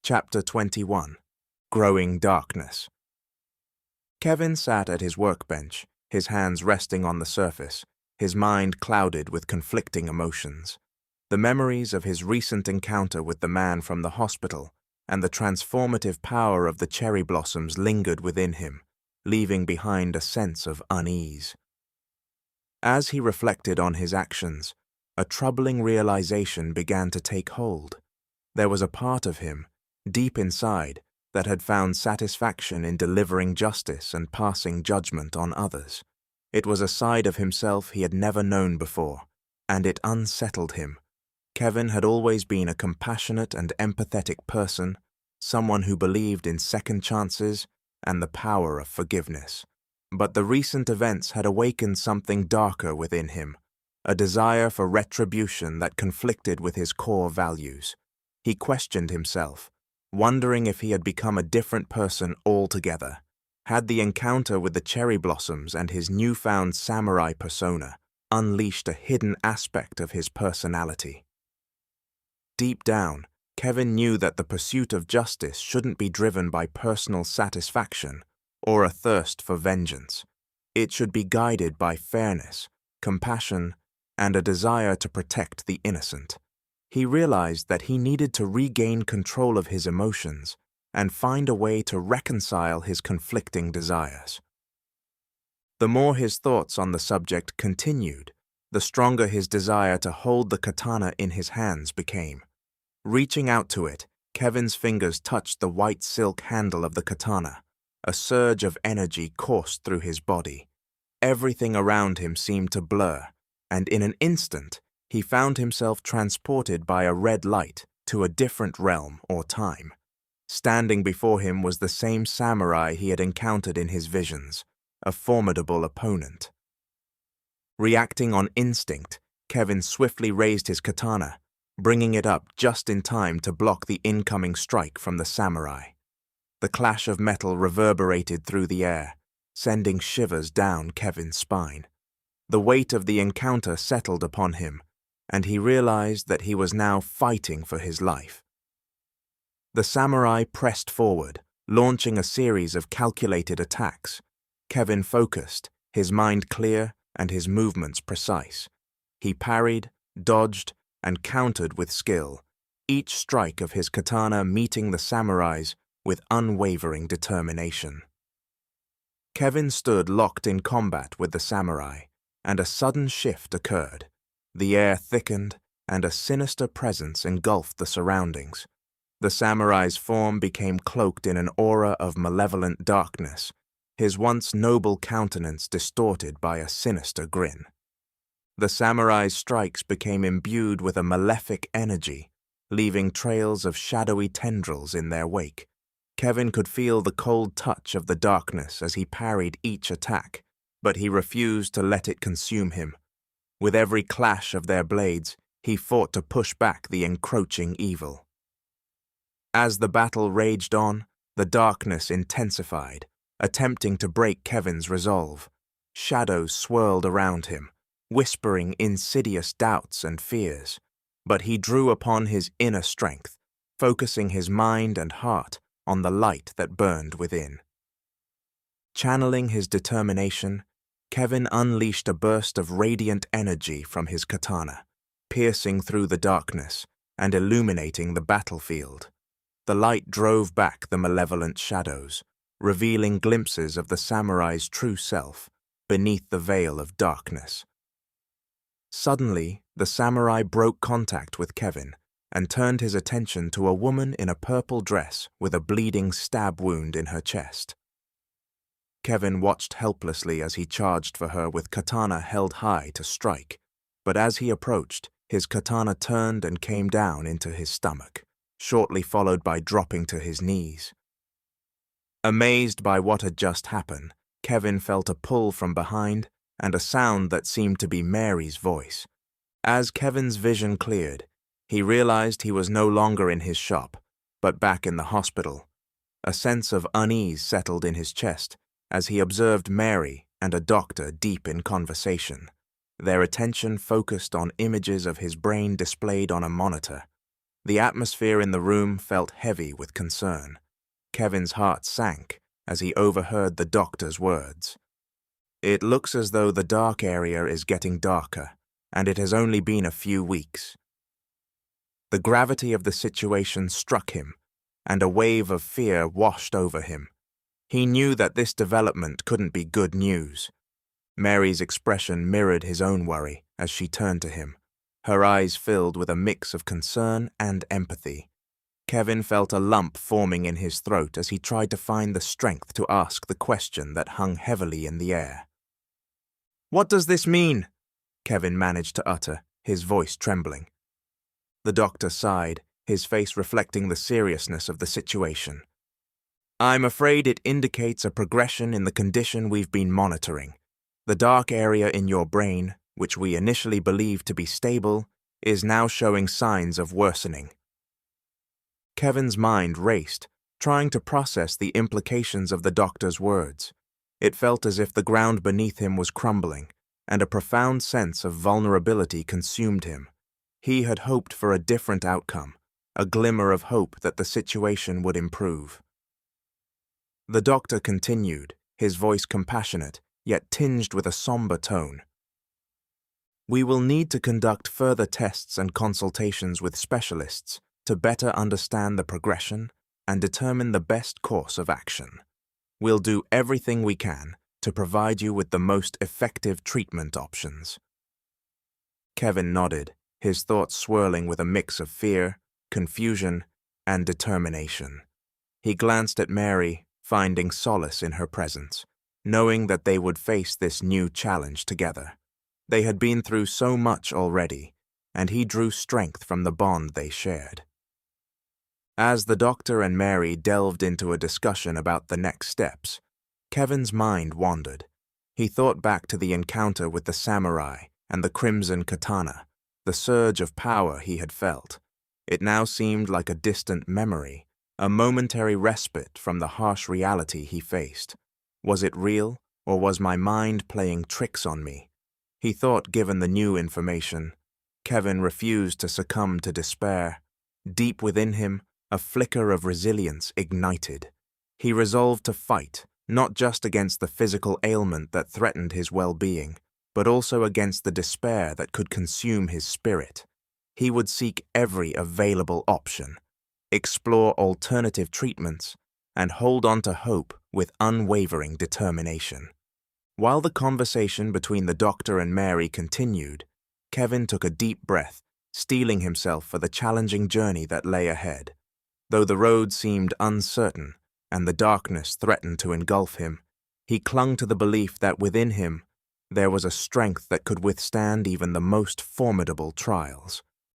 Chapter 21. Growing Darkness. Kevin sat at his workbench, his hands resting on the surface, his mind clouded with conflicting emotions. The memories of his recent encounter with the man from the hospital and the transformative power of the cherry blossoms lingered within him, leaving behind a sense of unease. As he reflected on his actions, a troubling realization began to take hold. There was a part of him, deep inside, that had found satisfaction in delivering justice and passing judgment on others. It was a side of himself he had never known before, and it unsettled him. Kevin had always been a compassionate and empathetic person, someone who believed in second chances and the power of forgiveness. But the recent events had awakened something darker within him, a desire for retribution that conflicted with his core values. He questioned himself, wondering if he had become a different person altogether. Had the encounter with the cherry blossoms and his newfound samurai persona unleashed a hidden aspect of his personality? Deep down, Kevin knew that the pursuit of justice shouldn't be driven by personal satisfaction or a thirst for vengeance. It should be guided by fairness, compassion, and a desire to protect the innocent. He realized that he needed to regain control of his emotions and find a way to reconcile his conflicting desires. The more his thoughts on the subject continued, the stronger his desire to hold the katana in his hands became. Reaching out to it, Kevin's fingers touched the white silk handle of the katana. A surge of energy coursed through his body. Everything around him seemed to blur, and in an instant, he found himself transported by a red light to a different realm or time. Standing before him was the same samurai he had encountered in his visions, a formidable opponent. Reacting on instinct, Kevin swiftly raised his katana, bringing it up just in time to block the incoming strike from the samurai. The clash of metal reverberated through the air, sending shivers down Kevin's spine. The weight of the encounter settled upon him, and he realized that he was now fighting for his life. The samurai pressed forward, launching a series of calculated attacks. Kevin focused, his mind clear and his movements precise. He parried, dodged, and countered with skill, each strike of his katana meeting the samurai's with unwavering determination. Kevin stood locked in combat with the samurai, and a sudden shift occurred. The air thickened, and a sinister presence engulfed the surroundings. The samurai's form became cloaked in an aura of malevolent darkness, his once noble countenance distorted by a sinister grin. The samurai's strikes became imbued with a malefic energy, leaving trails of shadowy tendrils in their wake. Kevin could feel the cold touch of the darkness as he parried each attack, but he refused to let it consume him. With every clash of their blades, he fought to push back the encroaching evil. As the battle raged on, the darkness intensified, attempting to break Kevin's resolve. Shadows swirled around him, whispering insidious doubts and fears, but he drew upon his inner strength, focusing his mind and heart on the light that burned within. Channeling his determination, Kevin unleashed a burst of radiant energy from his katana, piercing through the darkness and illuminating the battlefield. The light drove back the malevolent shadows, revealing glimpses of the samurai's true self beneath the veil of darkness. Suddenly, the samurai broke contact with Kevin and turned his attention to a woman in a purple dress with a bleeding stab wound in her chest. Kevin watched helplessly as he charged for her with katana held high to strike, but as he approached, his katana turned and came down into his stomach, shortly followed by dropping to his knees. Amazed by what had just happened, Kevin felt a pull from behind and a sound that seemed to be Mary's voice. As Kevin's vision cleared, he realized he was no longer in his shop, but back in the hospital. A sense of unease settled in his chest as he observed Mary and a doctor deep in conversation, their attention focused on images of his brain displayed on a monitor. The atmosphere in the room felt heavy with concern. Kevin's heart sank as he overheard the doctor's words. It looks as though the dark area is getting darker, and it has only been a few weeks. The gravity of the situation struck him, and a wave of fear washed over him. He knew that this development couldn't be good news. Mary's expression mirrored his own worry as she turned to him, her eyes filled with a mix of concern and empathy. Kevin felt a lump forming in his throat as he tried to find the strength to ask the question that hung heavily in the air. "What does this mean?" Kevin managed to utter, his voice trembling. The doctor sighed, his face reflecting the seriousness of the situation. "I'm afraid it indicates a progression in the condition we've been monitoring. The dark area in your brain, which we initially believed to be stable, is now showing signs of worsening." Kevin's mind raced, trying to process the implications of the doctor's words. It felt as if the ground beneath him was crumbling, and a profound sense of vulnerability consumed him. He had hoped for a different outcome, a glimmer of hope that the situation would improve. The doctor continued, his voice compassionate, yet tinged with a somber tone. "We will need to conduct further tests and consultations with specialists to better understand the progression and determine the best course of action. We'll do everything we can to provide you with the most effective treatment options." Kevin nodded, his thoughts swirling with a mix of fear, confusion, and determination. He glanced at Mary, finding solace in her presence, knowing that they would face this new challenge together. They had been through so much already, and he drew strength from the bond they shared. As the doctor and Mary delved into a discussion about the next steps, Kevin's mind wandered. He thought back to the encounter with the samurai and the crimson katana, the surge of power he had felt. It now seemed like a distant memory, a momentary respite from the harsh reality he faced. Was it real, or was my mind playing tricks on me? He thought, given the new information. Kevin refused to succumb to despair. Deep within him, a flicker of resilience ignited. He resolved to fight, not just against the physical ailment that threatened his well-being, but also against the despair that could consume his spirit. He would seek every available option, explore alternative treatments, and hold on to hope with unwavering determination. While the conversation between the doctor and Mary continued, Kevin took a deep breath, steeling himself for the challenging journey that lay ahead. Though the road seemed uncertain and the darkness threatened to engulf him, he clung to the belief that within him there was a strength that could withstand even the most formidable trials.